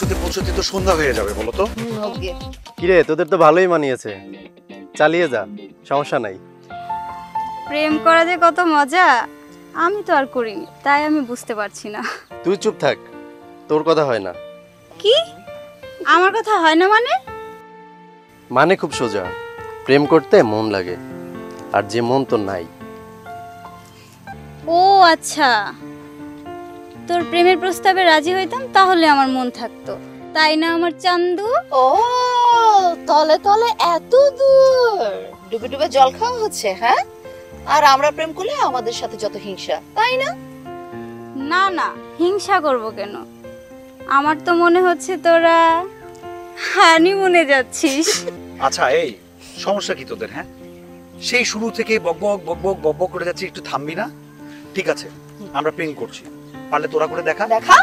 পৌঁছতে পৌঁছতে তো সন্ধ্যা হয়ে যাবে, বলো তো। ওকে। কিরে, তোদের তো ভালোই মানিয়েছে, চালিয়ে যা, সমস্যা নাই। প্রেম করা যে কত মজা, আমি তো আর করিনি, তাই আমি বুঝতে পারছি না। তুই চুপ থাক, তোর কথা হয় না। কি? আমার কথা হয় না মানে? মানে খুব সোজা, প্রেম করতে মন লাগে, আর যে মন তো নাই। ও আচ্ছা, তোর প্রেমের প্রস্তাবে রাজি হইতাম তাহলে আমার মন থাকতো, তাই না আমার চান্দু? ও তলে তলে এত দূর ডুবে ডুবে জল খাওয়া হচ্ছে, হ্যাঁ? আর আমরা প্রেম করলে আমাদের সাথে যত হিংসা, তাই না? না না, হিংসা করব কেন? আমার তো মনে হচ্ছে তোরা হানিমুনে যাচ্ছিস। আচ্ছা, এই সমস্যা কি তোদের? হ্যাঁ, সেই শুরু থেকে বকবক বকবক বকবক করে যাচ্ছি, একটু থামবি না? ঠিক আছে, আমরা প্রেম করছি, পারলে তোরা করে দেখা। দেখা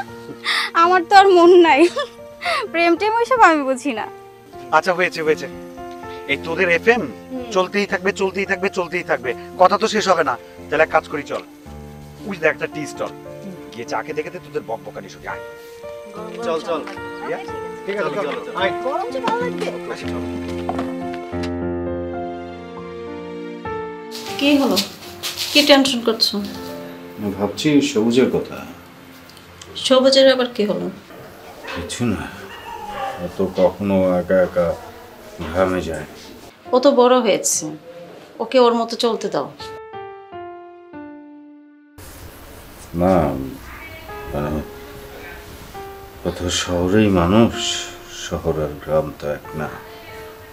আমার তো আর মন নাই, প্রেম টেম ওইসব আমি বুঝি না। আচ্ছা, হয়েছে হয়েছে, এই তোদের এফএম চলতেই থাকবে চলতেই থাকবে চলতেই থাকবে, কথা তো শেষ হবে না। তাহলে এক কাজ করি, চল ওই দেখ একটা টি স্টল, গিয়ে চা খেতে খেতে তোদের বকবকানি শুনি। আয় চল চল, ঠিক আছে, চল আয়। গরম যে ভালো লাগবে। আসি, চল। কি হলো, কি টেনশন করছো? ভাবছি সবুজের কথা। সবুজের আবার কি হলো? কিছু না, ও তো কখনো একা একা ঘামে যায়। ও তো বড় হয়েছে, ওকে ওর মতো চলতে দাও। না মানে, ও তো শহরেই মানুষ, শহর আর গ্রাম তো এক না।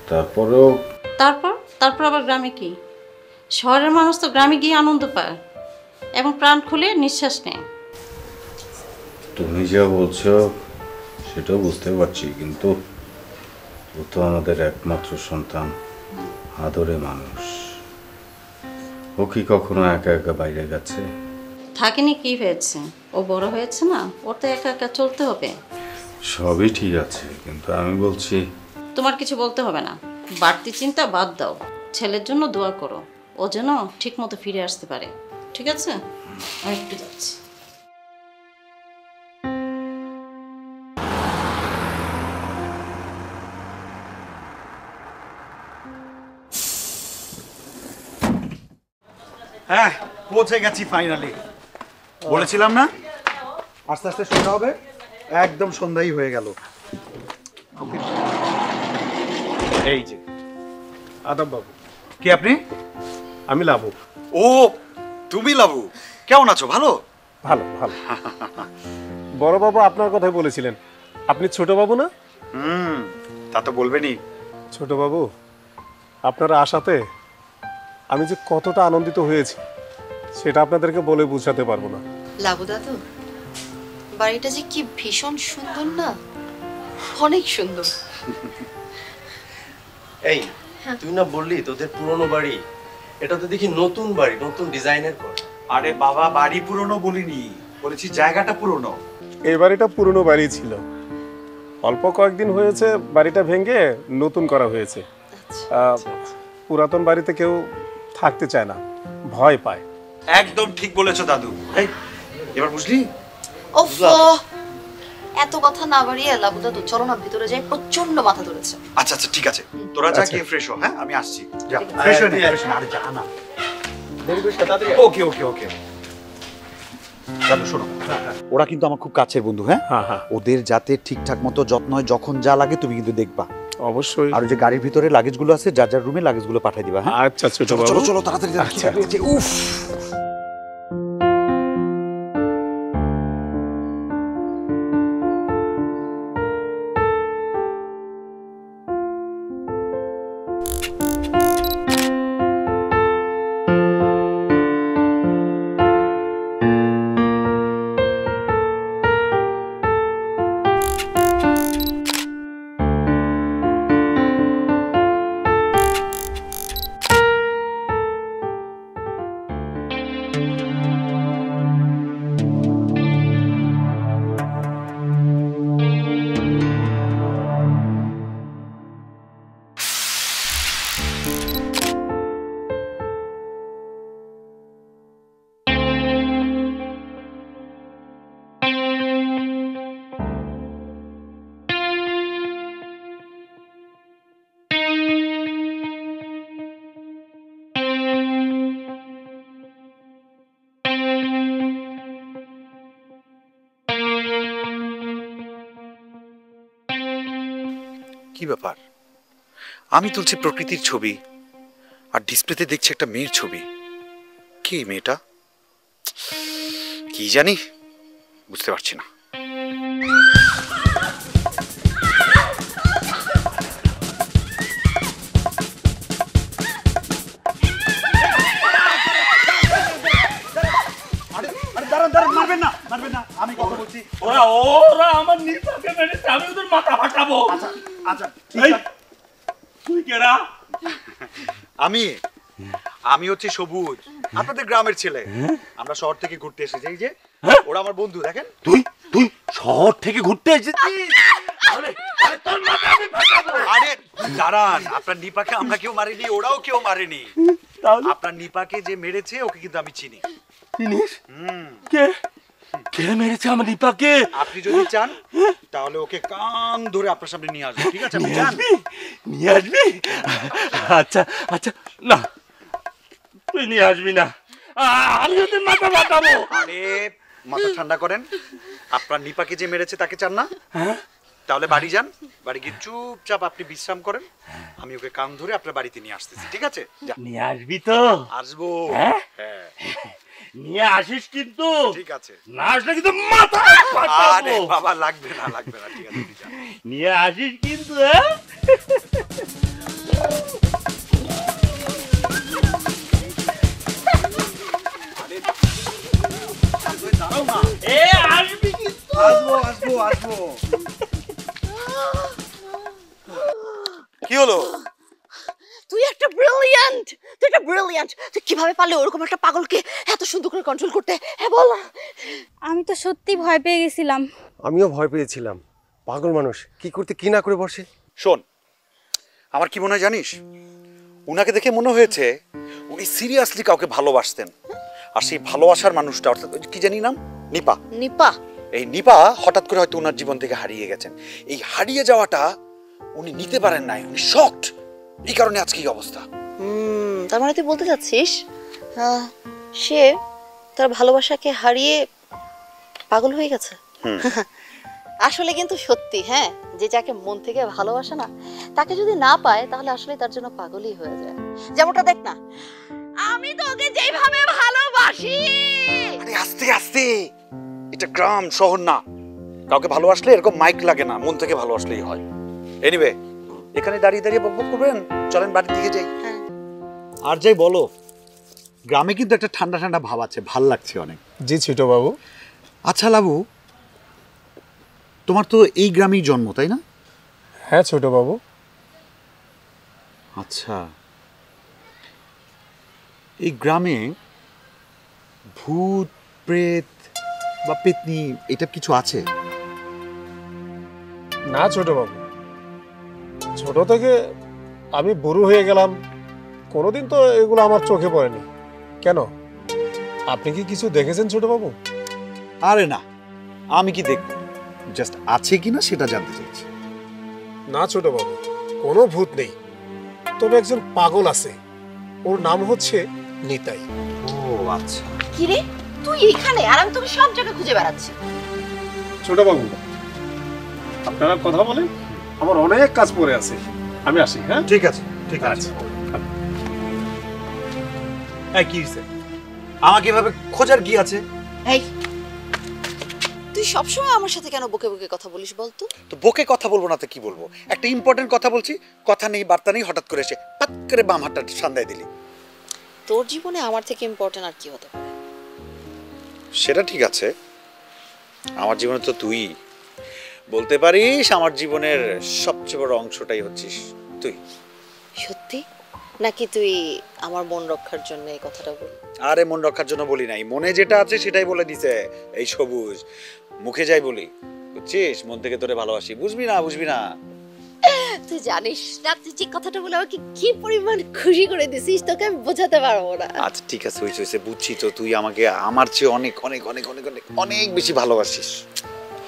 তারপরেও তারপর তারপর আবার গ্রামে কি? শহরের মানুষ তো গ্রামে গিয়ে আনন্দ পায় এবং প্রাণ খুলে নিঃশ্বাস নেয়। তুমি যা বলছো সেটাও বুঝতে পারছি, কিন্তু ও তো আমাদের একমাত্র সন্তান, আদরে মানুষ। ও কি কখনো একা একা বাইরে গেছে? থাকেনি কি হয়েছে, ও বড় হয়েছে না, ওর তো একা একা চলতে হবে। সবই ঠিক আছে, কিন্তু আমি বলছি তোমার কিছু বলতে হবে না, বাড়তি চিন্তা বাদ দাও, ছেলের জন্য দোয়া করো, ও যেন ঠিক মতো ফিরে আসতে পারে। ঠিক আছে, আমি একটু যাচ্ছি। হ্যাঁ, পৌঁছে গেছি ফাইনালি। বলেছিলাম না আস্তে আস্তে সন্ধ্যা হবে, একদম সন্ধ্যাই হয়ে গেল। এই যে আদাব বাবু, কি আপনি? আমি লাবু। ও, তুমি লাবু, কেমন আছো? ভালো? ভালো ভালো। বড় বাবু আপনার কথাই বলেছিলেন, আপনি ছোট বাবু না? তা তো বলবেনই। ছোট বাবু, আপনার আশাতে আমি যে কতটা আনন্দিত হয়েছি সেটা আপনাদেরকে বলে বোঝাতে পারবো না। লাবু দাদু, বাড়িটা যে কি ভীষণ সুন্দর না, অনেক সুন্দর। এই, তুই না বললি তোদের পুরনো বাড়ি, এটা তো দেখি নতুন বাড়ি, নতুন ডিজাইনের করা। আরে বাবা, বাড়ি পুরনো বলিনি, বলেছি জায়গাটা পুরনো। এই বাড়িটা পুরনো বাড়ি ছিল, অল্প কয়েকদিন হয়েছে বাড়িটা ভেঙে নতুন করা হয়েছে। পুরাতন বাড়িতে কেউ থাকতে চায় না, ভয় পায়। একদম ঠিক বলেছো দাদু। এই, এবার বুঝলি? ওফ, এত কথা না বাড়িয়ে লাবু দাদু চলো না ভিতরে যাই, প্রচন্ড মাথা ধরেছে। আচ্ছা আচ্ছা, ঠিক আছে, তোরা যা, আচ্ছা। গিয়ে ফ্রেশ হ। হ্যাঁ, আমি আসছি। যা ফ্রেশ হয়ে নে, ফ্রেশ হয়ে নে। আরে যা না। ওকে ওকে ওকে। দাদু শোনো, ওরা কিন্তু আমার খুব কাছের বন্ধু। হ্যাঁ হ্যাঁ হ্যাঁ, ওদের যাতে ঠিকঠাক মতো যত্ন হয়, যখন যা লাগে তুমি কিন্তু দেখবা। অবশ্যই। আর ওই যে গাড়ির ভিতরে লাগেজগুলো আছে, যার যার রুমে লাগেজগুলো পাঠিয়ে দিবা। হ্যাঁ, আচ্ছা ছোট চলো বাবু। চলো চলো, তাড়াতাড়ি আচ্ছা। উফ। কি ব্যাপার? আমি তুলছি প্রকৃতির ছবি আর ডিসপ্লেতে দেখছি একটা মেয়ের ছবি। কি মেয়েটা? কি জানি, বুঝতে পারছি না। আমি কথা বলছি। ওরা আমার নিপাকে মেরেছে, আমি ওদের মাথা ফাটাবো। আচ্ছা তুই কেরা? আমি হচ্ছে সবুজ, আপনাদের গ্রামের ছেলে। আমরা শহর থেকে ঘুরতে এসেছি। এই যে ওরা আমার বন্ধু, দেখেন। তুই শহর থেকে ঘুরতে এসেছিস? আরে দাঁড়ান, আপনার নিপাকে আমরা কেউ মারিনি, ওরাও কেউ মারেনি। আপনার নিপাকে যে মেরেছে ওকে কিন্তু আমি চিনি। চিনিস? কে কে মেরেছে আমার নিপাকে? আপনি যদি চান তাহলে ওকে কান ধরে আপনার সামনে নিয়ে আসবো, ঠিক আছে? আপনি চান? নিয়ে আসবি? আচ্ছা আচ্ছা, না তুই নিয়ে আসবি না, আমি ওদের মাথা ফাটাবো। আরে মাথা ঠান্ডা করেন। আপনার নিপাকে যে মেরেছে তাকে চান না? তাহলে বাড়ি যান, বাড়ি গিয়ে চুপচাপ আপনি বিশ্রাম করেন। আমি ওকে কান ধরে আপনার বাড়িতে নিয়ে আসতেছি, ঠিক আছে? নিয়ে আসবি তো? আসবো। হ্যাঁ, নিয়ে আসিস কিন্তু। ঠিক আছে। না আসলে কিন্তু মাথা ফাটাবো। আরে বাবা, লাগবে না, ঠিক আছে, আপনি যান। নিয়ে আসিস কিন্তু। আসবি কিন্তু। আসবো। কি হলো? তুই একটা ব্রিলিয়ান্ট, তুই কিভাবে পারলে ওরকম একটা পাগলকে এত সুন্দর করে কন্ট্রোল করতে? হ্যাঁ বল। আমি তো সত্যি ভয় পেয়ে গেছিলাম। আমিও ভয় পেয়েছিলাম। পাগল মানুষ কি করতে কি না করে বসে। শোন, আমার কি মনে হয় জানিস? উনাকে দেখে মনে হয়েছে উনি সিরিয়াসলি কাউকে ভালোবাসতেন। আর সেই ভালোবাসার মানুষটা, অর্থাৎ কি জানি নাম, নিপা। এই নিপা হঠাৎ করে হয়তো ওনার জীবন থেকে হারিয়ে গেছেন। এই হারিয়ে যাওয়াটা উনি নিতে পারেন নাই, উনি শকড। এই কারণে আজকে এই অবস্থা। তার মানে তুই বলতে চাচ্ছিস সে তার ভালোবাসাকে হারিয়ে পাগল হয়ে গেছে? আসলে কিন্তু সত্যি, হ্যাঁ, যে যাকে মন থেকে ভালোবাসে না, তাকে যদি না পায় তাহলে আসলে তার জন্য পাগলই হয়ে যায়। যেমনটা দেখ না, আমি তোকে যেভাবে ভালোবাসি। আরে আস্তে আস্তে, এটা গ্রাম, শহর না। কাউকে ভালোবাসলে এরকম মাইক লাগে না, মন থেকে ভালোবাসলেই হয়। এনিওয়ে, এখানে দাঁড়িয়ে দাঁড়িয়ে বকবক করবেন, চলেন বাড়ির দিকে যাই। আর যাই বলো, গ্রামে কিন্তু একটা ঠান্ডা ঠান্ডা ভাব আছে, ভাল লাগছে অনেক। জি ছোট বাবু। আচ্ছা লাবু, তোমার তো এই গ্রামেই জন্ম, তাই না? হ্যাঁ ছোট বাবু। আচ্ছা, এই গ্রামে ভূত, প্রেত বা পেতনি এটা কিছু আছে? না ছোট বাবু, ছোট থেকে আমি বুড়ো হয়ে গেলাম, কোনোদিন তো এগুলো আমার চোখে পড়েনি। কেন, আপনি কি কিছু দেখেছেন ছোট বাবু? আরে না, আমি কি দেখব, জাস্ট আছে কিনা সেটা জানতে চাইছি। না ছোট বাবু, কোনো ভূত নেই, তবে একজন পাগল আছে, ওর নাম হচ্ছে নিতাই। ও আচ্ছা। কি রে, তুই এখানে? আর আমি তোকে সব জায়গায় খুঁজে বেড়াচ্ছি। ছোট বাবু, আপনারা কথা বলেন, আমার অনেক কাজ পড়ে আছে, আমি আসি। হ্যাঁ ঠিক আছে, ঠিক আছে। এই কি হইছে? আমাকে এভাবে খোঁজার কি আছে? এই, তুই সবসময় আমার সাথে কেন বকে বকে কথা বলিস বলতো? তো বকে কথা বলবো না তো কি বলবো? একটা ইম্পর্টেন্ট কথা বলছি, কথা নেই বার্তা নেই, হঠাৎ করে এসে পাত করে বাম হাতটা সান্দায় দিলি। তোর জীবনে আমার থেকে ইম্পর্টেন্ট আর কি হতে পারে? সেটা ঠিক আছে, আমার জীবনে তো তুই বলতে পারিস, আমার জীবনের সবচেয়ে বড় অংশটাই হচ্ছিস তুই। সত্যি নাকি তুই আমার মন রক্ষার জন্য এই কথাটা বল? আরে মন রক্ষার জন্য বলি নাই, মনে যেটা আছে সেটাই বলে দিছে এই সবুজ। মুখে যাই বলি, বুঝছিস, মন থেকে তোরে ভালোবাসি, বুঝবি না। তুই জানিস না, তুই যে কথাটা বলে আমাকে কি পরিমাণ খুশি করে দিছিস, তোকে আমি বোঝাতে পারবো না। আচ্ছা ঠিক আছে, হয়েছে, বুঝছি তো, তুই আমাকে আমার চেয়ে অনেক অনেক অনেক অনেক অনেক অনেক বেশি ভালোবাসিস।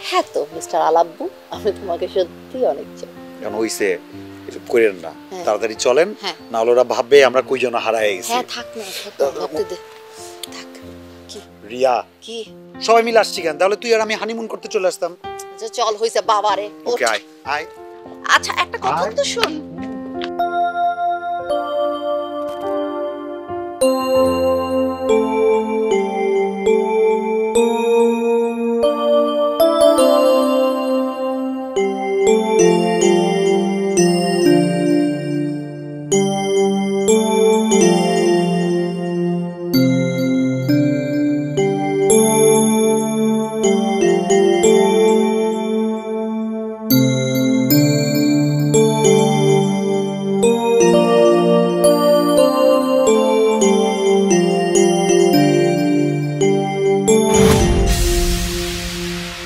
হ্যাঁ তো মিস্টার আলাব্বু, আমি তোমাকে সত্যি অনেক চাই। কারণ হইছে, এসব করেন না, তাড়াতাড়ি চলেন, না হলে ওরা ভাববে আমরা কই যেন হারায় গেছি। হ্যাঁ থাক না, ভাবতে দে, থাক। কি রিয়া, কি সবাই মিলে আসছি কেন? তাহলে তুই আর আমি হানিমুন করতে চলে আসতাম। চল, হইছে বাবা রে। ওকে, আয় আয়। আচ্ছা একটা কথা তো শোন।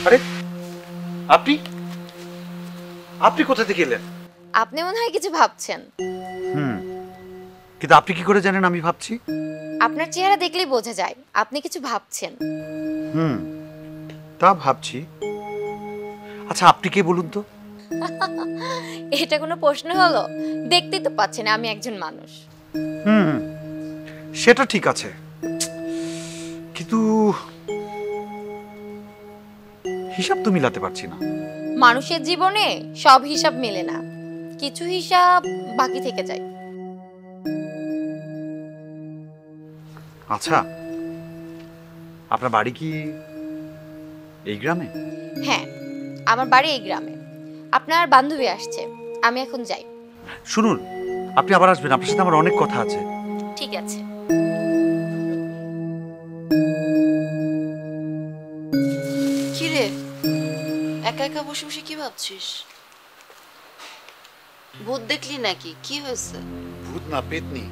আরে আপনি আপনি কোথা থেকে এলেন? আপনি মনে হয় কিছু ভাবছেন। কিন্তু আপনি কি করে জানেন আমি ভাবছি? আপনার চেহারা দেখলেই বোঝা যায় আপনি কিছু ভাবছেন। তা ভাবছি। আচ্ছা আপনি কে বলুন তো? এটা কোনো প্রশ্ন হলো? দেখতেই তো পাচ্ছেন আমি একজন মানুষ। সেটা ঠিক আছে, কিন্তু হিসাব তো মিলাতে পারছি না। মানুষের জীবনে সব হিসাব মেলে না, কিছু হিসাব বাকি থেকে যায়। আচ্ছা আপনার বাড়ি কি এই গ্রামে? হ্যাঁ, আমার বাড়ি এই গ্রামে। আপনার বান্ধবী আসছে, আমি এখন যাই। শুনুন, আপনি আবার আসবেন, আপনার সাথে আমার অনেক কথা আছে। ঠিক আছে। কি রে, একা একা বসে বসে কি ভাবছিস? ভূত দেখলি নাকি? কি হয়েছে? ভূত না, পেতনি।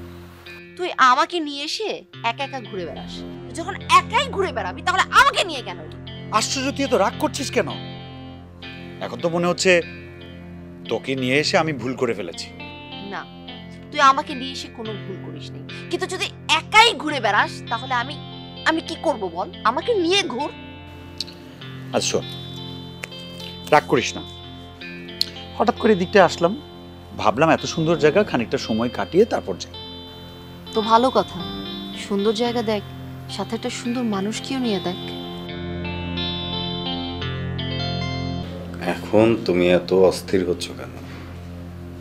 তুই আমাকে নিয়ে এসে একা একা ঘুরে বেড়াস। যখন একাই ঘুরে বেড়াবি তাহলে আমাকে নিয়ে কেন? আশ্চর্য, তুই তো রাগ করছিস কেন? এখন তো মনে হচ্ছে তোকে নিয়ে এসে আমি ভুল করে ফেলেছি। না, তুই আমাকে নিয়ে এসে কোনো ভুল করিসনি, কিন্তু যদি একাই ঘুরে বেড়াস তাহলে আমি কি করব বল? আমাকে নিয়ে ঘুর। আচ্ছা শোন, রাগ করিস না। হঠাৎ করে দিকটা আসলাম, ভাবলাম এত সুন্দর জায়গা, খানিকটা সময় কাটিয়ে তারপর যাই। তো ভালো কথা, সুন্দর জায়গা দেখ, সাথে একটা সুন্দর মানুষকেও নিয়ে দেখ। এখন তুমি এত অস্থির হচ্ছ কেন?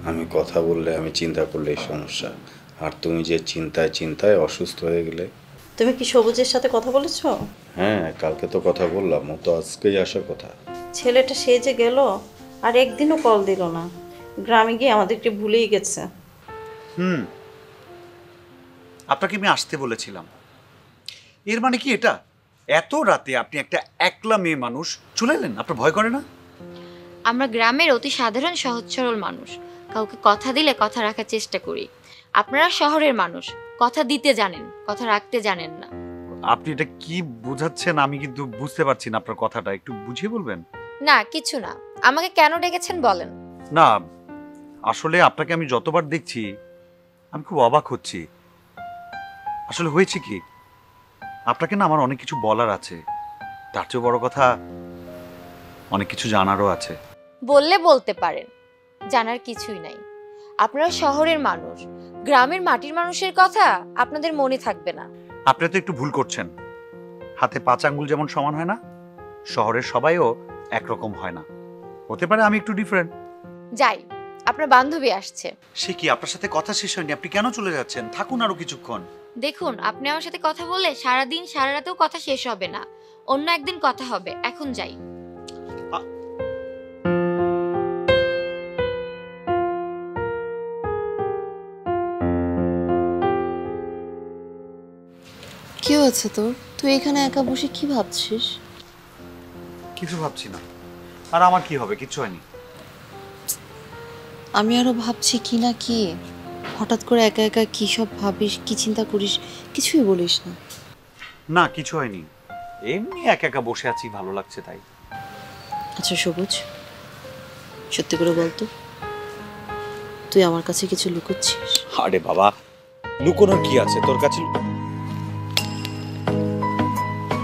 আমি কথা বললে, আমি চিন্তা করলে এই সমস্যা, আর তুমি যে চিন্তায় চিন্তায় অসুস্থ হয়ে গেলে। তুমি কি সবুজের সাথে কথা বলেছো? হ্যাঁ, কালকে তো কথা বললাম, ও তো আজকেই আসার কথা। ছেলেটা সে যে গেল আর একদিনও কল দিল না, গ্রামে গিয়ে আমাদেরকে ভুলেই গেছে। আপনাকে আমি আসতে বলেছিলাম, এর মানে কি এটা? এত রাতে আপনি একটা একলা মেয়ে মানুষ চলে এলেন, আপনার ভয় করে না? আমরা গ্রামের অতি সাধারণ সহজ সরল মানুষ, কাউকে কথা দিলে কথা রাখার চেষ্টা করি। আপনারা শহরের মানুষ, কথা দিতে জানেন, কথা রাখতে জানেন না। আপনি এটা কি বোঝাচ্ছেন আমি কিন্তু বুঝতে পারছি না, আপনার কথাটা একটু বুঝিয়ে বলবেন? না কিছু না, আমাকে কেন ডেকেছেন বলেন। না আসলে আপনাকে আমি যতবার দেখছি আমি খুব অবাক হচ্ছি। আসলে হয়েছে কি, আপনাকে না আমার অনেক কিছু বলার আছে, তার চেয়ে বড় কথা অনেক কিছু জানারও আছে। বললে বলতে পারেন, জানার কিছুই নাই। আপনারা শহরের মানুষ, গ্রামের মাটির মানুষের কথা আপনাদের মনে থাকবে না। আপনি তো একটু ভুল করছেন। হাতে 5 আঙ্গুল যেমন সমান হয় না, শহরের সবাইও একরকম হয় না। হতে পারে আমি একটু ডিফারেন্ট। যাই, আপনার বান্ধবী আসছে। সে কি, আপনার সাথে কথা শেষ হয়নি? আপনি কেন চলে যাচ্ছেন? থাকুন আরো কিছুক্ষণ। দেখুন, আপনি আমার সাথে কথা বললে সারাদিন সারা রাতেও কথা শেষ হবে না, অন্য একদিন কথা হবে। এখন যাই। কি হয়েছে তোর? তুই এখানে একা বসে কি ভাবছিস? কিছু ভাবছি না। আর আমার কি হবে? কিছু হয়নি। আমি আরো ভাবছি কি না কি। হঠাৎ করে একা একা কি সব ভাবিস, কি চিন্তা করিস, কিছুই বলিস না। না কিছু হয়নি, এমনি একা একা বসে আছি, ভালো লাগছে তাই। আচ্ছা সবুজ, সত্যি করে বলতো, তুই আমার কাছে কিছু লুকোচ্ছিস? আরে বাবা, লুকোনোর কি আছে তোর কাছে?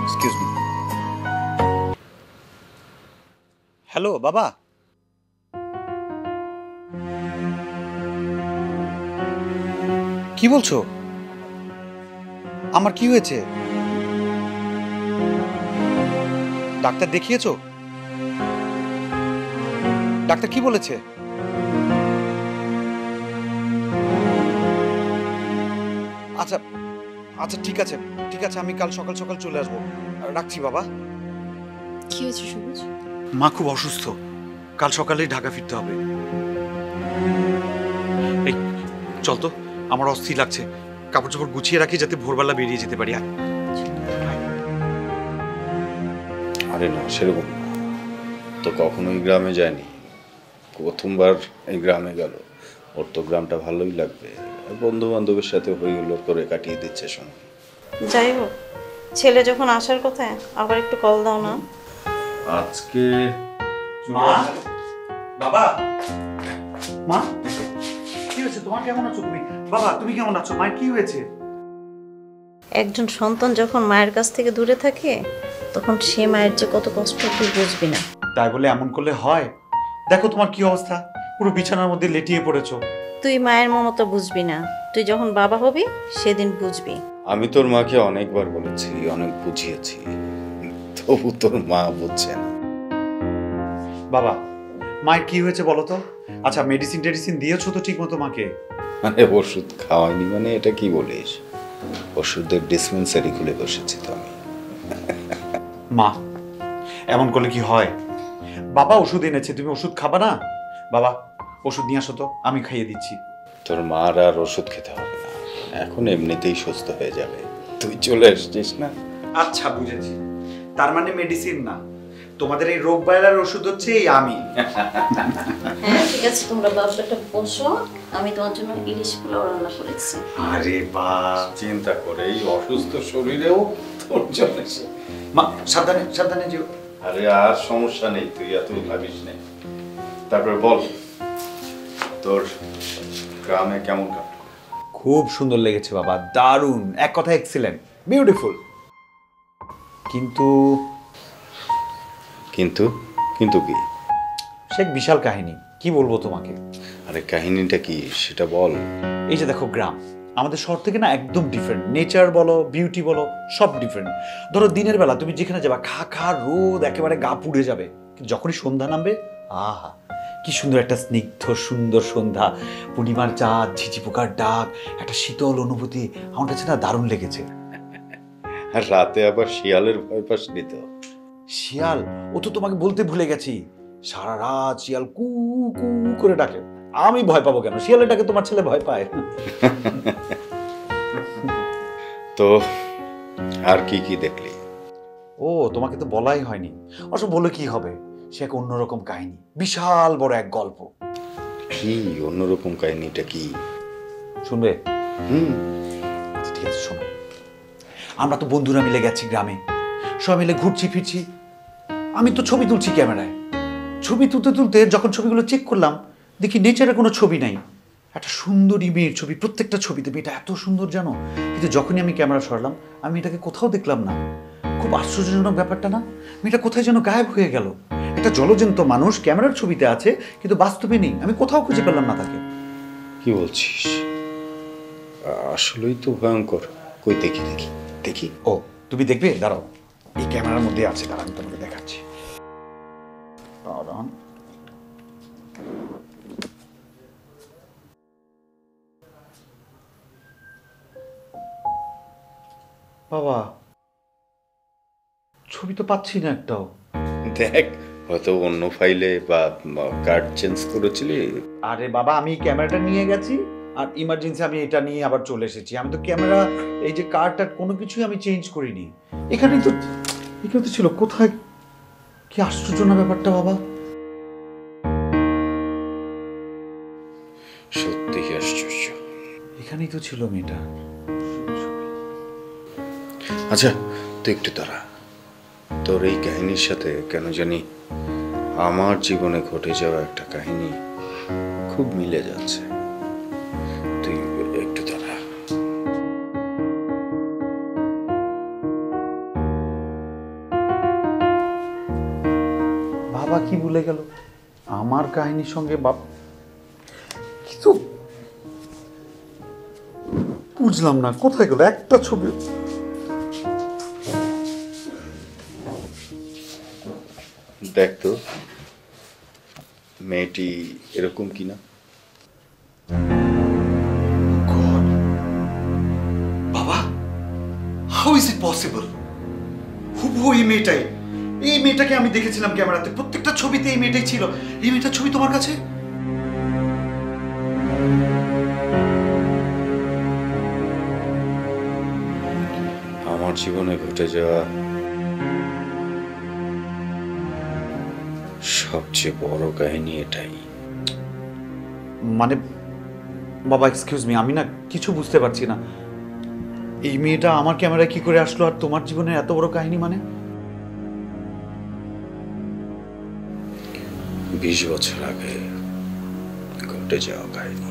Excuse me. হ্যালো বাবা। কি বলছো? আমার কি হয়েছে? ডাক্তার দেখিয়েছো? ডাক্তার কি বলেছে? আচ্ছা আচ্ছা ঠিক আছে ঠিক আছে, আমি কাল সকাল সকাল চলে আসবো। রাখছি বাবা। কি হয়েছে সবুজ? মা খুব অসুস্থ, কাল সকালেই ঢাকা ফিরতে হবে। এই চল তো, আমার অস্থির লাগছে, কাপড় চোপড় গুছিয়ে রাখি যাতে ভোরবেলা বেরিয়ে যেতে পারি। আরে না, সেরকম না। তো কখনোই গ্রামে যায়নি, প্রথমবার এই গ্রামে গেল। ওর তো গ্রামটা ভালোই লাগবে, বন্ধু বান্ধবের সাথে হইগুলো করে কাটিয়ে দিচ্ছে সময়। যাই হোক, ছেলে যখন আসার কথা, আবার একটু কল দাও না। আজকে মা, বাবা, মা কি হয়েছে তোমার? কেমন আছো তুমি? বাবা তুমি কেমন আছো? মায়ের কি হয়েছে? একজন সন্তান যখন মায়ের কাছ থেকে দূরে থাকে, তখন সে মায়ের যে কত কষ্ট তুই বুঝবি না। তাই বলে এমন করলে হয়? দেখো তোমার কি অবস্থা, পুরো বিছানার মধ্যে লেটিয়ে পড়েছো। তুই মায়ের মমতা বুঝবি না, তুই যখন বাবা হবি সেদিন বুঝবি। আমি তোর মাকে অনেকবার বলেছি, অনেক বুঝিয়েছি, তবু তোর মা বুঝছে না। বাবা মায়ের কি হয়েছে বলো তো? আচ্ছা মেডিসিন টেডিসিন দিয়েছো তো ঠিক মতো মাকে? মানে ওষুধ খাওয়াইনি মানে এটা কি বলিস? ওষুধের ডিসপেন্সারি খুলে বসেছি তো আমি। মা এমন করলে কি হয়? বাবা ওষুধ এনেছে, তুমি ওষুধ খাবা না? বাবা ওষুধ নিয়ে আসো তো, আমি খাইয়ে দিচ্ছি। তোর মার আর ওষুধ খেতে হবে না, এখন এমনিতেই সুস্থ হয়ে যাবে। তুই চলে আসছিস না? আচ্ছা বুঝেছি, তার মানে মেডিসিন না, তোমাদের এই রোগ বায়লার ওষুধ হচ্ছে এই আমি। হ্যাঁ ঠিক আছে, তোমরা বাবুটা বসো, আমি তোমার জন্য ইলিশ পোলাও রান্না করেছি। আরে বাহ, চিন্তা করে এই অসুস্থ শরীরেও তোর জন্য। মা সাবধানে সাবধানে যেও। আরে আর সমস্যা নেই, তুই এত ভাবিস না। তারপর বল, তোর গ্রামে কেমন কাটলো? খুব সুন্দর লেগেছে বাবা, দারুণ, এক কথা এক্সিলেন্ট, বিউটিফুল। কিন্তু কিন্তু কিন্তু কি? সে এক বিশাল কাহিনী, কি বলবো তোমাকে। আরে কাহিনীটা কি সেটা বল। এই যে দেখো গ্রাম আমাদের শহর থেকে না একদম ডিফারেন্ট, নেচার বলো বিউটি বলো সব ডিফারেন্ট। ধরো দিনের বেলা তুমি যেখানে যাবা খা খা রোদ, একেবারে গা পুড়ে যাবে, যখনই সন্ধ্যা নামবে আহা কি সুন্দর একটা স্নিগ্ধ সুন্দর সন্ধ্যা, পূর্ণিমার চাঁদ, ঝিঝি পোকার ডাক, একটা শীতল অনুভূতি, আমার কাছে না দারুণ লেগেছে। আর রাতে আবার শিয়ালের ভয় পাস নি তো? শিয়াল, ও তো তোমাকে বলতে ভুলে গেছি, সারা রাত শিয়াল কু কু করে ডাকে, আমি ভয় পাবো কেন? শিয়ালের ডাকে তোমার ছেলে ভয় পায়। তো আর কি কি দেখলি? ও তোমাকে তো বলাই হয়নি, অবশ্য বলে কি হবে, সে এক অন্যরকম কাহিনী, বিশাল বড় এক গল্প। কি অন্যরকম কাহিনীটা কি শুনবে? হুম, আচ্ছা ঠিক আছে শোনো। আমরা তো বন্ধুরা মিলে গেছি গ্রামে, সবাই মিলে ঘুরছি ফিরছি, আমি তো ছবি তুলছি ক্যামেরায়। ছবি তুলতে তুলতে যখন ছবিগুলো চেক করলাম, দেখি নেচারের কোনো ছবি নাই, একটা সুন্দরী মেয়ের ছবি, প্রত্যেকটা ছবিতে মেয়েটা এত সুন্দর জানো, কিন্তু যখনই আমি ক্যামেরা সরালাম আমি এটাকে কোথাও দেখলাম না। খুব আশ্চর্যজনক ব্যাপারটা না? মেয়েটা কোথায় যেন গায়েব হয়ে গেল। একটা জলজন্ত মানুষ ক্যামেরার ছবিতে আছে কিন্তু বাস্তবে নেই, আমি কোথাও খুঁজে পেলাম না তাকে। কি বলছিস? আসলেই তো ভয়ঙ্কর। কই দেখি দেখি দেখি। ও তুমি দেখবে, দাঁড়াও, এই ক্যামেরার মধ্যে আছে, দাঁড়াও আমি তোমাকে দেখাচ্ছি। দাঁড়ান, বাবা ছবি তো পাচ্ছি না একটাও। দেখ, হয়তো অন্য ফাইলে বা কার্ড চেঞ্জ করেছিলি। আরে বাবা আমি ক্যামেরাটা নিয়ে গেছি আর ইমার্জেন্সি আমি এটা নিয়ে আবার চলে এসেছি, আমি তো ক্যামেরা এই যে কার্ডটা কোনো কিছুই আমি চেঞ্জ করিনি, এখানেই তো এখানে তো ছিল। কোথায়, কি আশ্চর্য না ব্যাপারটা বাবা। সত্যি আশ্চর্য। এখানেই তো ছিল মেয়েটা। আচ্ছা তুই একটু দাঁড়া, তোর এই কাহিনীর সাথে কেন জানি আমার জীবনে ঘটে যাওয়া একটা কাহিনী খুব মিলে যাচ্ছে। তুই একটু দাঁড়া। বাবা কি ভুলে গেল আমার কাহিনীর সঙ্গে? বাপ কিছু বুঝলাম না, কোথায় গেল একটা ছবি? দেখ তো মেয়েটি এরকম কিনা। হুবহু এই মেয়েটাকে আমি দেখেছিলাম ক্যামেরাতে, প্রত্যেকটা ছবিতে এই মেয়েটাই ছিল। এই মেয়েটার ছবি তোমার কাছে? আমার জীবনে ঘটে যাওয়া সবচেয়ে বড় কাহিনী এটাই। মানে বাবা এক্সকিউজ মি, আমি না কিছু বুঝতে পারছি না। এই মেয়েটা আমার ক্যামেরায় কি করে আসলো আর তোমার জীবনের এত বড় কাহিনী? মানে 20 বছর আগে ঘটে যাওয়া কাহিনী।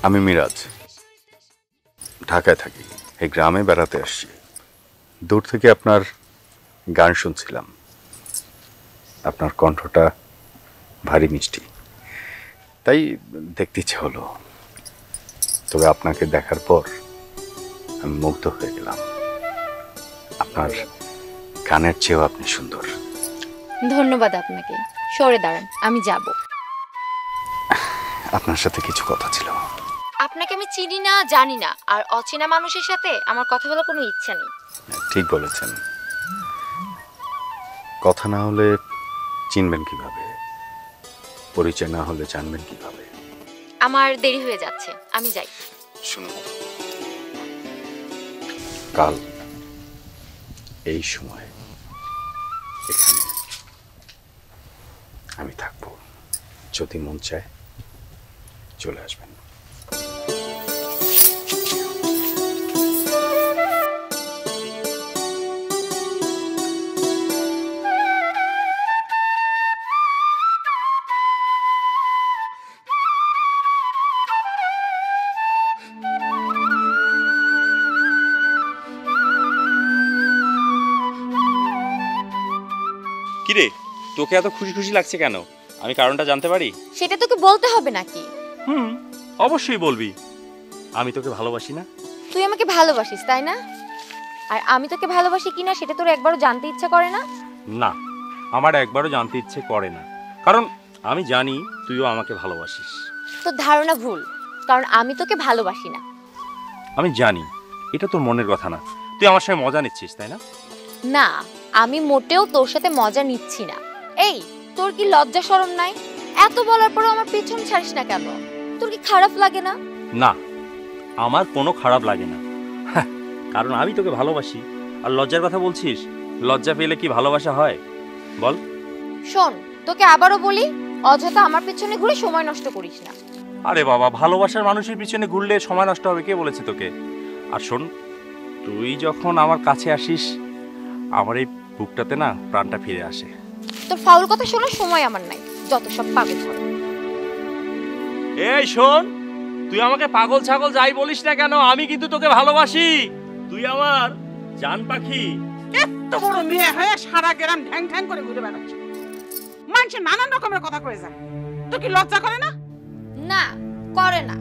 আমি মিরাজ, ঢাকায় থাকি। এই গ্রামে বেড়াতে আসছি। দূর থেকে আপনার গান শুনছিলাম। আপনার কণ্ঠটা ভারী মিষ্টি, তাই দেখতে ইচ্ছে হলো। তবে আপনাকে দেখার পর আমি মুগ্ধ হয়ে গেলাম। আপনার গানের চেয়েও আপনি সুন্দর। ধন্যবাদ আপনাকে। সরে দাঁড়ান, আমি যাব। আপনার সাথে কিছু কথা ছিল। আপনাকে আমি চিনি না, জানি না, আর অচেনা মানুষের সাথে আমার কথা বলার কোনো ইচ্ছা নেই। ঠিক বলেছেন। কথা না হলে চিনবেন কিভাবে? পরিচয় না হলে জানবেন কিভাবে? আমার দেরি হয়ে যাচ্ছে, আমি যাই। শুনুন, কাল এই সময় এখানে আমি থাকবো। যদি মন চায় চলে আসবেন। কিরে, তোকে এত খুশি খুশি লাগছে কেন? আমি কারণটা জানতে পারি? সেটা তোকে বলতে হবে নাকি? অবশ্যই বলবি। আমি তোকে ভালোবাসি না? তুই আমাকে ভালোবাসিস তাই না? আর আমি তোকে ভালোবাসি কিনা সেটা তোর একবারও জানতে ইচ্ছা করে না? না, আমার একবারও জানতে ইচ্ছে করে না, কারণ আমি জানি তুইও আমাকে ভালোবাসিস। তোর ধারণা ভুল, কারণ আমি তোকে ভালোবাসি না। আমি জানি এটা তোর মনের কথা না। তুই আমার সঙ্গে মজা নিচ্ছিস, তাই না? না, আমি মোটেও তোর সাথে মজা নিচ্ছি না। এই, তোর কি লজ্জা শরম নাই? এত বলার পরও আমার পেছন ছাড়িস না কেন? তোর কি খারাপ লাগে না? না, আমার কোনো খারাপ লাগে না, কারণ আমি তোকে ভালোবাসি। আর লজ্জার কথা বলছিস? লজ্জা পেলে কি ভালোবাসা হয় বল? শোন, তোকে আবারও বলি, অযথা আমার পেছনে ঘুরে সময় নষ্ট করিস না। আরে বাবা, ভালোবাসার মানুষের পিছনে ঘুরলে সময় নষ্ট হবে? কে বলেছে তোকে? আর শোন, তুই যখন আমার কাছে আসিস আমার এই বুকটাতে না প্রাণটা ফিরে আসে। তোর ফাউল কথা শোনার সময় আমার নাই, যত সব পাগল ধর। এই শোন, তুই আমাকে পাগল ছাগল যাই বলিস না কেন, আমি কিন্তু তোকে ভালোবাসি। তুই আমার জান পাখি। এত বড় মেয়ে হয়ে সারা গ্রাম ঢ্যাং ঢ্যাং করে ঘুরে বেড়াচ্ছে, মানুষ নানান রকমের কথা কয়ে যায়। তোর কি লজ্জা করে না? না, করে না।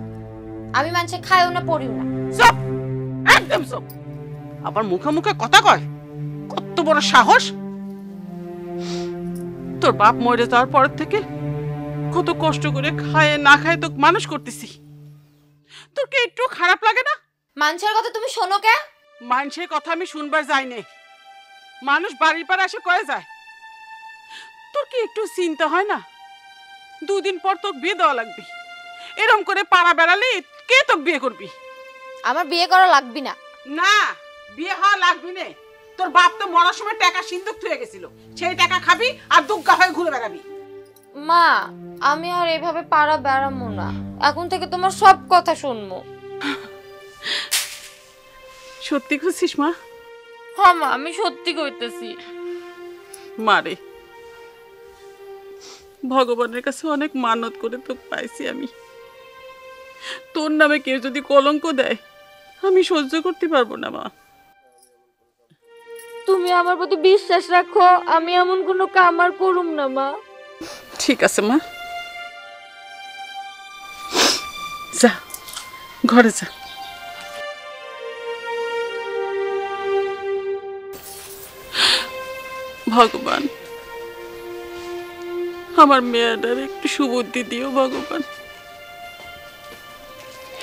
আমি মানুষে খাইও না, পড়িও না। চুপ, একদম চুপ। আবার মুখে মুখে কথা কয়, কত বড় সাহস! তোর বাপ মরে যাওয়ার পর থেকে কত কষ্ট করে খায় না খায় তো মানুষ করতেছি, তোর কি একটু খারাপ লাগে না? মানুষের কথা তুমি শোনো কে? মানুষের কথা আমি শুনবার যাই নে, মানুষ বাড়ির পার আসে কয়ে যায়। তোর কি একটু চিন্তা হয় না? 2 দিন পর তোকে বিয়ে দেওয়া লাগবে, এরম করে পাড়া বেড়ালে কে তোকে বিয়ে করবি? আমার বিয়ে করা লাগবে না। না, বিয়ে হওয়া লাগবে না। তোর বাপ তো মরার সময় টাকা সিন্ধুক থুয়ে গেছিল, সেই টাকা খাবি আর দুগ্গা হয়ে ঘুরে বেড়াবি। মা, আমি আর এভাবে পাড়া বেড়াবো না, এখন থেকে তোমার সব কথা শুনবো। সত্যি খুশিস মা? হ্যাঁ মা, আমি সত্যি কইতেছি। মারে, ভগবানের কাছে অনেক মানত করে তো পাইছি আমি। তোর নামে কেউ যদি কলঙ্ক দেয় আমি সহ্য করতে পারবো না মা। তুমি আমার প্রতি বিশ্বাস রাখো, আমি এমন কোনো কাম আর করুম না মা। ঠিক আছে মা, যা ঘরে যা। ভগবান, আমার মেয়েটার একটু সুবুদ্ধি দিও ভগবান,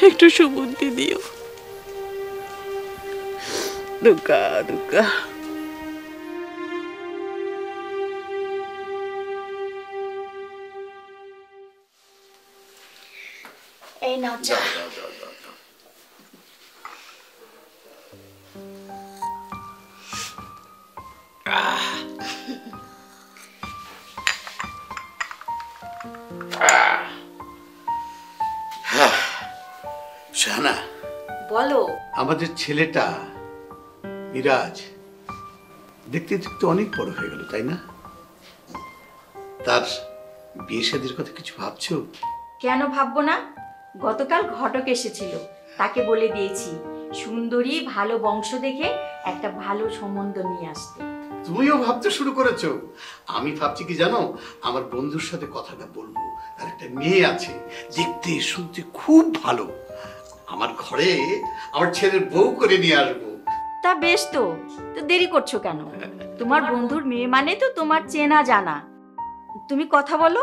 একটু সুবুদ্ধি দিও। দুর্গা দুর্গা। এই নাও চা। শাহানা, বলো। আমাদের ছেলেটা মিরাজ দেখতে দেখতে অনেক বড় হয়ে গেল, তাই না? তার বিয়ে শাদীর কথা কিছু ভাবছো? কেন ভাববো না? গতকাল ঘটক এসেছিল, তাকে বলে দিয়েছি সুন্দরী ভালো বংশ দেখে একটা ভালো সম্বন্ধ নিয়ে আসতে। তুমিও ভাবতে শুরু করেছো? আমি ভাবছি কি জানো, আমার বন্ধুর সাথে কথাটা বলবো। তার একটা মেয়ে আছে, দেখতে শুনতে খুব ভালো, আমার ঘরে আমার ছেলের বউ করে নিয়ে আসবো। তা বেশ, তো তো দেরি করছো কেন? তোমার বন্ধুর মেয়ে মানে তো তোমার চেনা জানা, তুমি কথা বলো।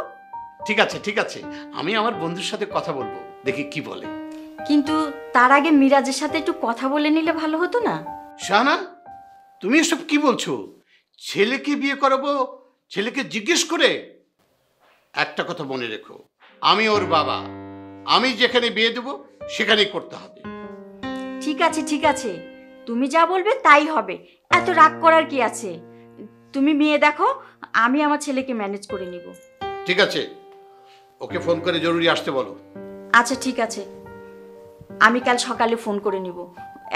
ঠিক আছে ঠিক আছে, আমি আমার বন্ধুর সাথে কথা বলবো, দেখি কি বলে। কিন্তু তার আগে মিরাজের সাথে একটু কথা বলে নিলে ভালো হতো না? শাহানা, তুমি এসব কি বলছো? ছেলেকে বিয়ে করাবো ছেলেকে জিজ্ঞেস করে? একটা কথা মনে রেখো, আমি ওর বাবা, আমি যেখানে বিয়ে দেবো সেখানেই করতে হবে। ঠিক আছে ঠিক আছে, তুমি যা বলবে তাই হবে, এত রাগ করার কি আছে? তুমি মেয়ে দেখো, আমি আমার ছেলেকে ম্যানেজ করে নিব। ঠিক আছে, ওকে ফোন করে জরুরি আসতে বলো। আচ্ছা ঠিক আছে, আমি কাল সকালে ফোন করে নিব।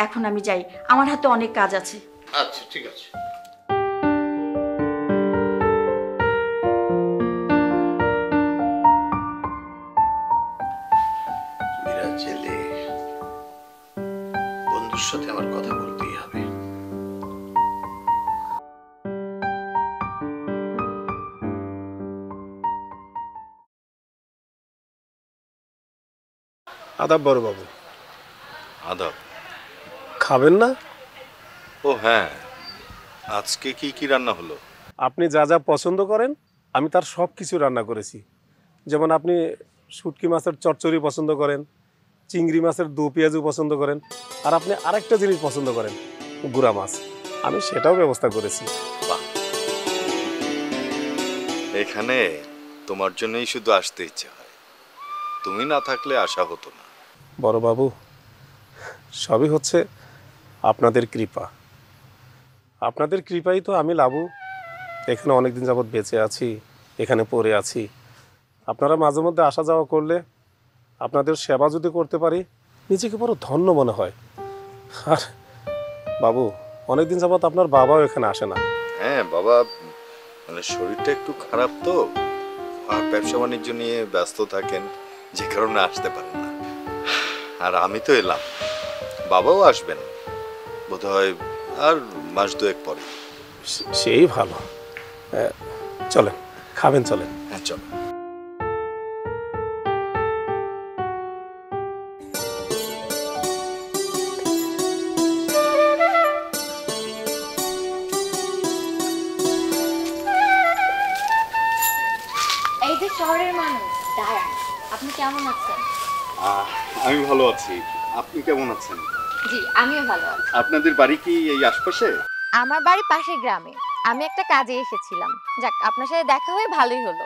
এখন আমি যাই, আমার হাতে অনেক কাজ আছে। আচ্ছা ঠিক আছে। মিরাজ এলে বন্ধুর সাথে আমার কথা বলতেই হবে। আদাব বড় বাবু। আদাব। খাবেন না? ও হ্যাঁ, আজকে কি কি রান্না হলো? আপনি যা যা পছন্দ করেন আমি তার সব কিছু রান্না করেছি। যেমন আপনি শুটকি মাছের চচ্চড়ি পছন্দ করেন, চিংড়ি মাছের দো পেঁয়াজু পছন্দ করেন, আর আপনি আরেকটা জিনিস পছন্দ করেন, গুড়া মাছ, আমি সেটাও ব্যবস্থা করেছি। বাহ, এখানে তোমার জন্যই শুধু আসতে ইচ্ছে হয়, তুমি না থাকলে আসা হতো না। বড় বাবু, সবই হচ্ছে আপনাদের কৃপা। আপনাদের কৃপাই তো আমি লাবু এখানে অনেকদিন যাবৎ বেঁচে আছি, এখানে পড়ে আছি। আপনারা মাঝে মধ্যে আসা যাওয়া করলে, আপনাদের সেবা যদি করতে পারি, নিজেকে বড় ধন্য মনে হয়। আর বাবু, অনেকদিন যাবৎ আপনার বাবাও এখানে আসে না। হ্যাঁ বাবা, মানে শরীরটা একটু খারাপ তো, আর ব্যবসা বাণিজ্য নিয়ে ব্যস্ত থাকেন, যে কারণে আসতে পারেন না। আর আমি তো এলাম, বাবাও আসবেন বোধহয় আর মাস দুয়েক পরে। সেই ভালো, চলেন খাবেন, চলেন। হ্যাঁ চলো। শহরের মানুষ দাঁড়ান, আপনি কেমন আছেন? আমি ভালো আছি, আপনি কেমন আছেন? জি, আমিও ভালো আছি। আপনাদের বাড়ি কি এই আশপাশে? আমার বাড়ি পাশের গ্রামে, আমি একটা কাজে এসেছিলাম। যাক, আপনার সাথে দেখা হয়ে ভালোই হলো।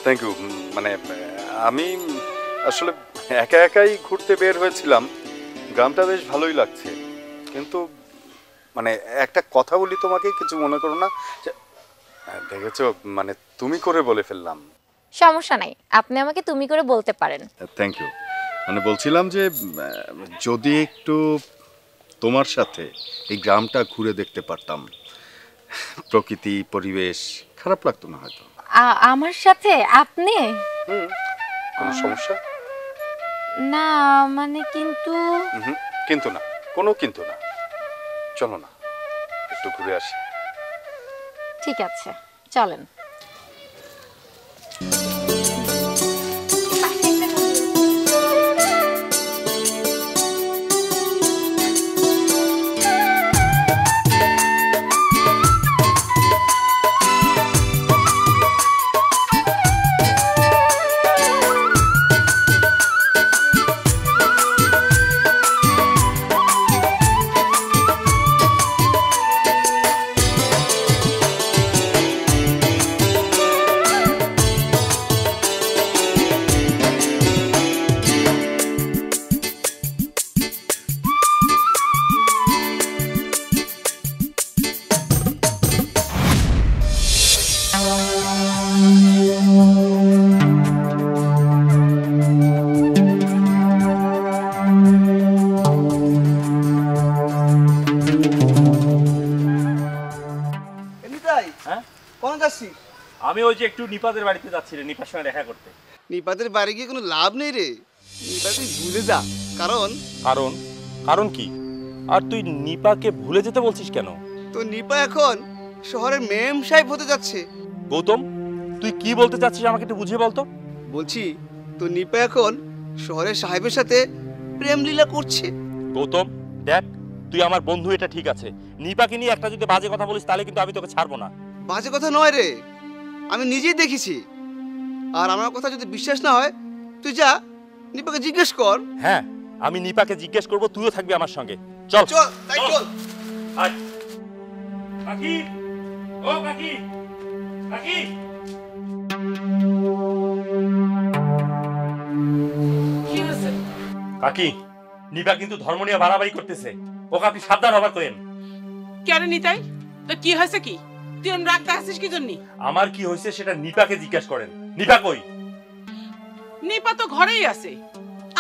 Thank you. মানে আমি আসলে একা একাই ঘুরতে বের হয়েছিলাম, গ্রামটা বেশ ভালোই লাগছে, কিন্তু মানে একটা কথা বলি তোমাকে, কিছু মনে করো না। দেখেছো, মানে তুমি করে বলে ফেললাম। সমস্যা নাই, আপনি আমাকে তুমি করে বলতে পারেন। Thank you. মানে বলছিলাম যে যদি একটু তোমার সাথে এই গ্রামটা ঘুরে দেখতে পারতাম, প্রকৃতি পরিবেশ, খারাপ লাগতো না হয়তো। আমার সাথে আপনি? কোনো সমস্যা না, মানে কিন্তু কিন্তু না, কোনো কিন্তু না। চলো না, একটু ঘুরে আসি। ঠিক আছে, চলেন। আমি ওই যে একটু নিপাদের বাড়িতে যাচ্ছি রে, নিপার সঙ্গে দেখা করতে। নিপাদের বাড়ি গিয়ে কোনো লাভ নেই রে, নিপা তুই ভুলে যা। কারণ কারণ কারণ কি? আর তুই নিপাকে ভুলে যেতে বলছিস কেন? তো নিপা এখন শহরের মেম সাহেব হতে যাচ্ছে। গৌতম, তুই কি বলতে চাচ্ছিস আমাকে একটু বুঝিয়ে বলতো। বলছি তো নিপা এখন শহরের সাহেবের সাথে প্রেম লীলা করছে। গৌতম দেখ, তুই আমার বন্ধু, এটা ঠিক আছে, নিপাকে নিয়ে একটা যদি বাজে কথা বলিস তাহলে কিন্তু আমি তোকে ছাড়বো না। বাজে কথা নয় রে, আমি নিজেই দেখেছি। আর আমার কথা যদি বিশ্বাস না হয় তুই যা নিপাকে জিজ্ঞেস কর। হ্যাঁ, আমি নিপাকে জিজ্ঞেস করবো, তুইও থাকবি আমার সঙ্গে। চল চল, তাই চল। আয় কাকি, ও কাকি, কাকি। কি হয়েছে? কাকি, নিপা কিন্তু ধর্ম নিয়ে বাড়াবাড়ি করতেছে, ওকে আপনি সাবধান হবার করেন। কেন নিতাই, তো কি হয়েছে? কি তুই রাগ দেখাচ্ছিস কি জন্য? আমার কি হয়েছে সেটা নিপাকে জিজ্ঞেস করেন। নিপা কই? নিপা তো ঘরেই আছে,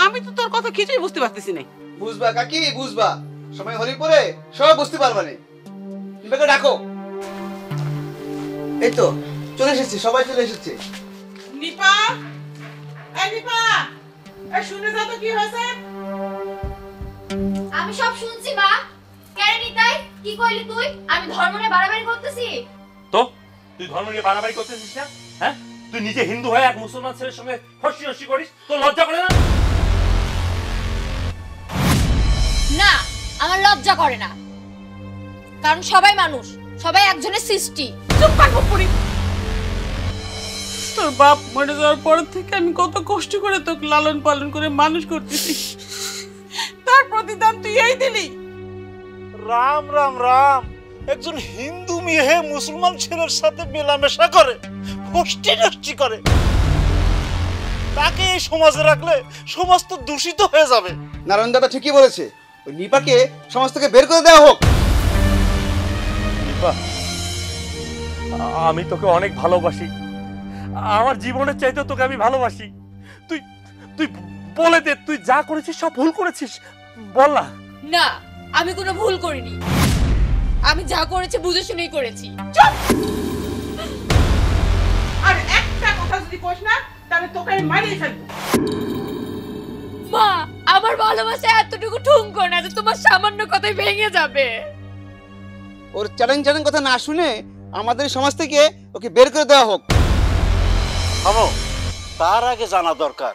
আমি তো তোর কথা কিছুই বুঝতে পারতেছি না। বুঝবা কাকি, বুঝবা, সময় হলি পরে সব বুঝতে পারবা না। নিপাকে ডাকো। এই তো চলে এসেছে, সবাই চলে এসেছে। নিপা, এই নিপা, এই শুনে যা তো কি হয়েছে। আমি সব শুনছি মা। কেন নিতাই, কি কইলি তুই? আমি ধর্ম নিয়ে বাড়াবাড়ি করতেছি? তো তুই ধর্ম নিয়ে বাড়াবাড়ি করতেছিস না? হ্যাঁ, তুই নিজে হিন্দু হয়ে এক মুসলমান ছেলের সঙ্গে হসি হসি করিস, তোর লজ্জা করে না? না, আমার লজ্জা করে না, কারণ সবাই মানুষ, সবাই একজনের সৃষ্টি। চুপ কর পুরি। তোর বাপ মরে যাওয়ার পর থেকে আমি কত কষ্ট করে তোকে লালন পালন করে মানুষ করতেছি, তার প্রতিদান তুই এই দিলি? রাম রাম রাম, একজন হিন্দু মেয়ে মুসলমান ছেলের সাথে মেলামেশা করে, ফষ্টি নষ্টি করে, তাকে এই সমাজে রাখলে সমাজ তো দূষিত হয়ে যাবে। নারায়ণ দাদা ঠিকই বলেছে, ওই নিপাকে সমাজ থেকে বের করে দেওয়া হোক। নিপা, আমি তোকে অনেক ভালোবাসি, আমার জীবনের চাইতে তোকে আমি ভালোবাসি। তুই তুই বলে দে, তুই যা করেছিস সব ভুল করেছিস, বল না। না, আমি কোনো ভুল করিনি, আমি যা করেছি বুঝে শুনেই করেছি। চুপ! আর একটা কথা যদি কইস না তাহলে তোকে আমি মারিয়ে ফেলবো। মা, আমার ভালোবাসা এতটুকু ঠুনকো না যে তোমার সামান্য কথাই ভেঙে যাবে। ওর চ্যালেঞ্জ কথা না শুনে আমাদের সমাজ থেকে ওকে বের করে দেওয়া হোক। থামো, তার আগে জানা দরকার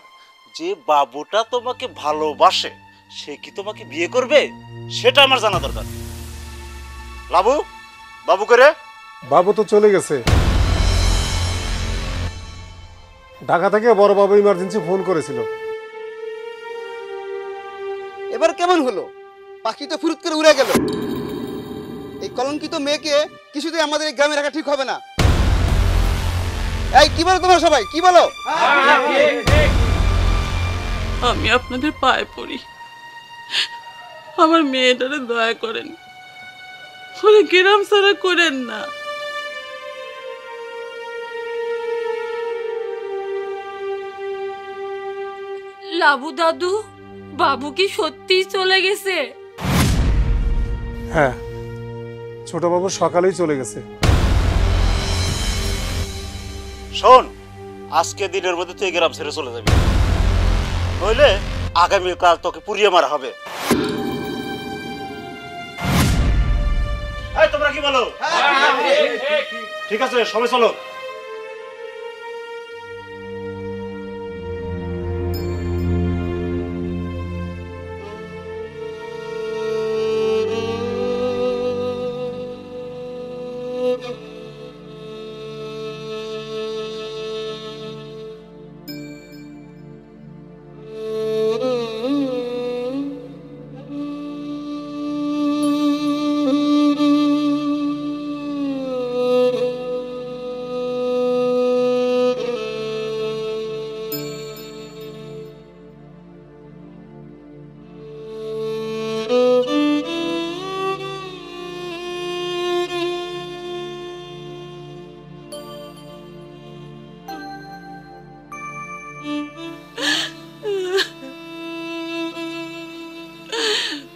যে বাবুটা তোমাকে ভালোবাসে, সে কি তোমাকে বিয়ে করবে সেটা আমার জানা দরকার। লাবু, বাবু করে? বাবু তো চলে গেছে। ঢাকা থেকে বড়বাবু ইমার্জেন্সি ফোন করেছিল। এবার কেমন হলো? পাখি তো ফুরুত করে উড়ে গেল। এই কলঙ্কিত মেয়েকে কিছুতেই আমাদের এই গ্রামে রাখা ঠিক হবে না। এই কি বলো তোমরা সবাই, কি বলো? আমি আপনাদের পায়ে পড়ি, আমার মেয়েটারে দয়া করেন, ওরে গ্রাম ছাড়া করেন না। লাবু দাদু, বাবু কি সত্যিই চলে গেছে? হ্যাঁ, ছোটবাবু সকালেই চলে গেছে। শোন, আজকে দিনের মধ্যে তুই গ্রাম ছেড়ে চলে যাবি, নইলে আগামীকাল তোকে পুড়িয়ে মারা হবে। এই তোমরা কি বলো? ঠিক আছে, সবাই চলো।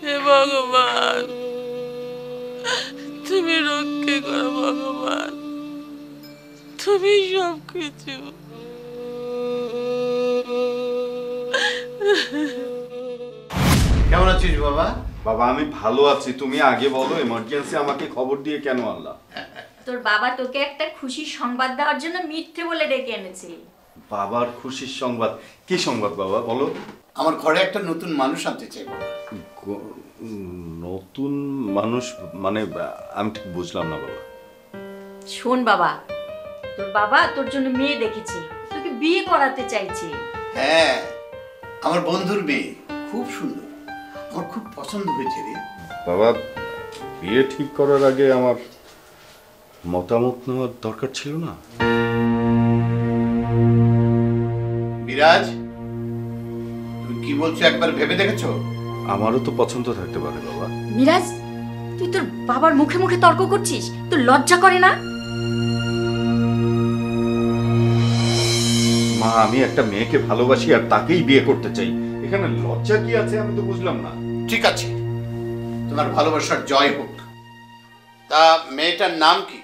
হে ভগবান, তুমি রক্ষে করো ভগবান, তুমি সব কিছু। কেমন আছিস বাবা? বাবা আমি ভালো আছি, তুমি আগে বলো, এমার্জেন্সি আমাকে খবর দিয়ে কেন আনলা? তোর বাবা তোকে একটা খুশির সংবাদ দেওয়ার জন্য মিথ্যে বলে ডেকে এনেছে। বাবার খুশির সংবাদ? কি সংবাদ বাবা, বলো। আমার ঘরে একটা নতুন মানুষ আনতে চাই বাবা। নতুন মানুষ মানে আমি ঠিক বুঝলাম না বাবা। শোন বাবা, তোর বাবা তোর জন্য মেয়ে দেখেছে, তোকে বিয়ে করাতে চাইছে। হ্যাঁ, আমার বন্ধুর মেয়ে, খুব সুন্দর, আমার খুব পছন্দ হয়েছে রে। বাবা, বিয়ে ঠিক করার আগে আমার মতামত নেওয়ার দরকার ছিল না? বিরাজ, তুমি কি বলছো একবার ভেবে দেখেছো? আমারও তো পছন্দ থাকতে পারে বাবা। মিরাজ, তুই তোর বাবার মুখে মুখে তর্ক করছিস, তোর লজ্জা করে না? মা, আমি একটা মেয়েকে ভালোবাসি আর তাকেই বিয়ে করতে চাই, এখানে লজ্জা কি আছে আমি তো বুঝলাম না। ঠিক আছে, তোমার ভালোবাসার জয় হোক। তা মেয়েটার নাম কি,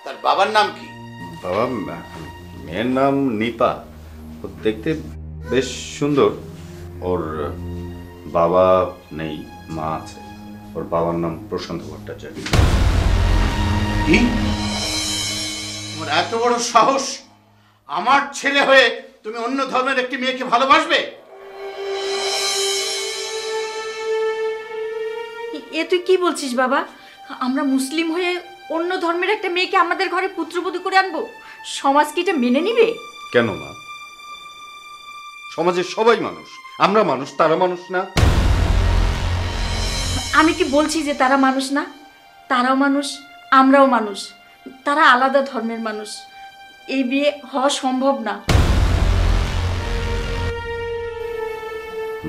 তার বাবার নাম কি? বাবা, মেয়ের নাম নিপা, ও দেখতে বেশ সুন্দর। ওর বাবা নেই, মা আছে। ওর বাবার নাম প্রশান্ত ভট্টাচার্য। কি? তোমার এত বড় সাহস, আমার ছেলে হয়ে তুমি অন্য ধর্মের একটি মেয়েকে ভালোবাসবে? এ তুই কি বলছিস বাবা? আমরা মুসলিম হয়ে অন্য ধর্মের একটা মেয়েকে আমাদের ঘরে পুত্রবধূ করে আনবো? সমাজ কি এটা মেনে নিবে? কেন মা? সমাজের সবাই মানুষ, আমরা মানুষ, তারা মানুষ না? আমি কি বলছি যে তারা মানুষ না? তারাও মানুষ, আমরাও মানুষ। তারা আলাদা ধর্মের মানুষ, এই বিয়ে হওয়া সম্ভব না।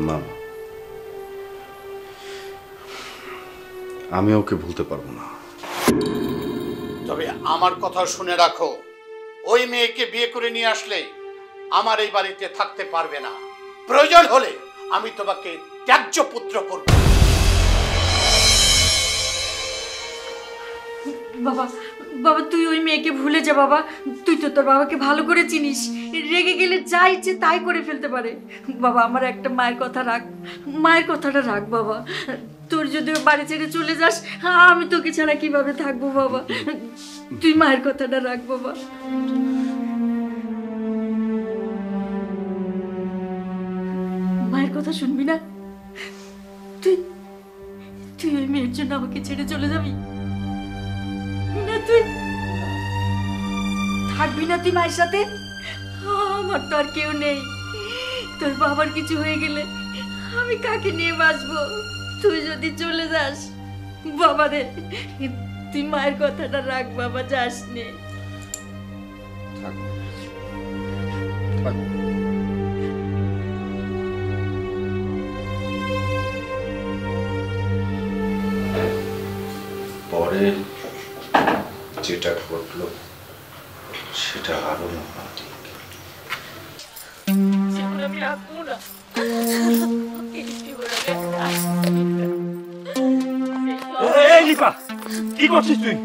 না, আমি ওকে ভুলতে পারবো না। তবে আমার কথা শুনে রাখো, ওই মেয়েকে বিয়ে করে নিয়ে আসলে আমার এই বাড়িতে থাকতে পারবে না। প্রয়োজন হলে আমি তোমাকে ত্যায্য পুত্র করব। বাবা, বাবা তুই ওই মেয়েকে ভুলে যা বাবা। তুই তো তোর বাবাকে ভালো করে চিনিস, রেগে গেলে যা ইচ্ছে তাই করে ফেলতে পারে। বাবা, আমার একটা মায়ের কথা রাখ, মায়ের কথাটা রাখ বাবা। তোর যদি বাড়ি ছেড়ে চলে যাস, আমি তোকে ছাড়া কিভাবে থাকবো বাবা? তুই মায়ের কথাটা রাখ বাবা। মায়ের কথা শুনবি না? তুই তুই ওই মেয়ের জন্য আমাকে ছেড়ে চলে যাবি না? তুই থাকবি না তুই মায়ের সাথে? আমার তো আর কেউ নেই। তোর বাবার কিছু হয়ে গেলে আমি কাকে নিয়ে বাঁচবো? তুই যদি চলে যাস, বাবা রে, তুই মায়ের কথাটা রাখ বাবা, যাস নে। পরে যেটা ঘটলো সেটা আরো মর্মান্তিক। আমি রাখবো না। এই নিপা, কি করছিস তুই?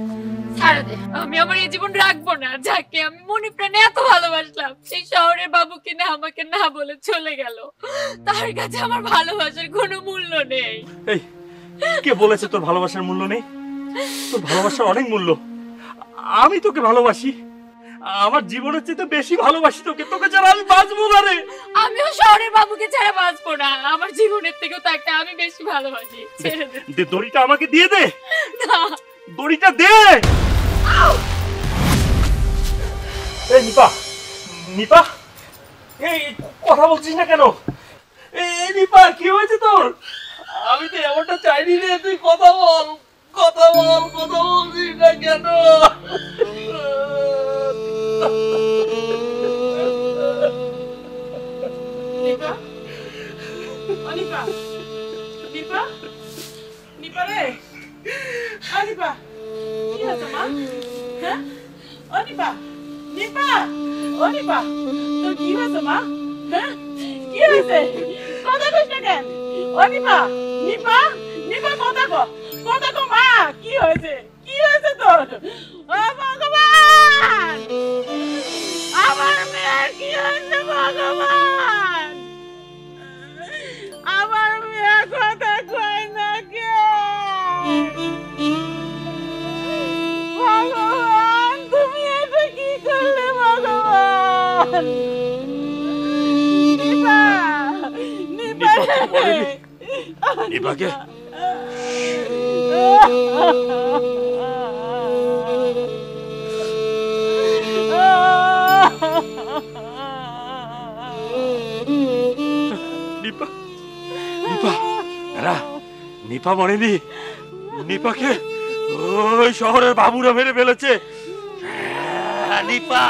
ছাড়া দে, আমি আমার এই জীবন রাখবো না। যাকে আমি মনে প্রাণে এত ভালোবাসলাম, সেই শহরের বাবুকে না আমাকে না বলে চলে গেল। তার কাছে আমার ভালোবাসার কোনো মূল্য নেই। এই, কে বলেছে তোর ভালোবাসার মূল্য নেই? তোর ভালোবাসার অনেক মূল্য। আমি তোকে ভালোবাসি, আমার জীবনের চেয়ে বেশি ভালোবাসি তোকে। তোকে ছাড়া আমি বাঁচবো না রে। আমিও শহরের বাবুকে ছাড়া বাঁচবো না। আমার জীবনের থেকেও তাকে আমি বেশি ভালোবাসি। ছেড়ে দে। দড়িটা আমাকে দিয়ে দে। না, দড়িটা দে। এই নিপা, নিপা, এই কথা বলছিস না কেন? এই নিপা, কি হয়েছে তোর? আমি তো এমনটা চাইনি রে। তুই কথা বল, কথা বল, কথা বলছিস না কেন? নিপা, ও নিপা, নিপা, নিপা রে, ও নিপা, কি হয়েছে মা? হ্যাঁ, ও নিপা, নিপা, ও নিপা, তোর কি হয়েছে মা? হ্যাঁ, কি হয়েছে? কথা কইস না কেন? ও নিপা, নিপা, নিপা, কথা কো, কথা কো মা, কি হয়েছে? কি হয়েছে তোর? ও ভগবান, আমার মেয়ের কি হয়েছে ভগবান? আমার মেয়ে কথা কয় না কে? ভগবান, তুমি এটা কি করলে ভগবান? নিপা, নিপা রে, নিপাকে নিপা, নিপা, না, নিপা মরেনি। নিপাকে ওই শহরের বাবুরা মেরে ফেলেছে। নিপা,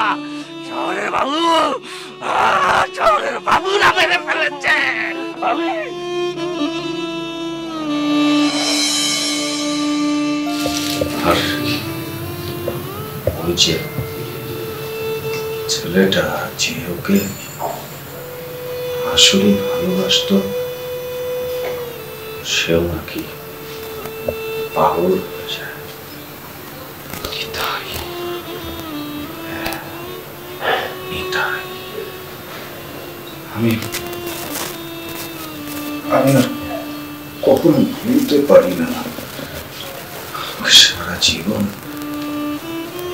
শহরের বাবু, শহরের বাবুরা মেরে ফেলেছে। আর ওই যে ছেলেটা যে ওকে আসলে ভালোবাসতো, সেও নাকি পাগল হয়ে যায়। নিতাই, নিতাই, আমি আর কখনো ভুলতে পারি না সারা জীবন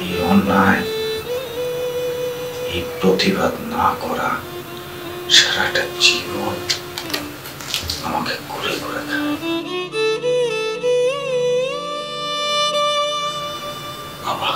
এই অন্যায়, এই প্রতিবাদ না করা, সারাটা জীবন আমাকে ঘুরে ঘুরে খায়। বাবা,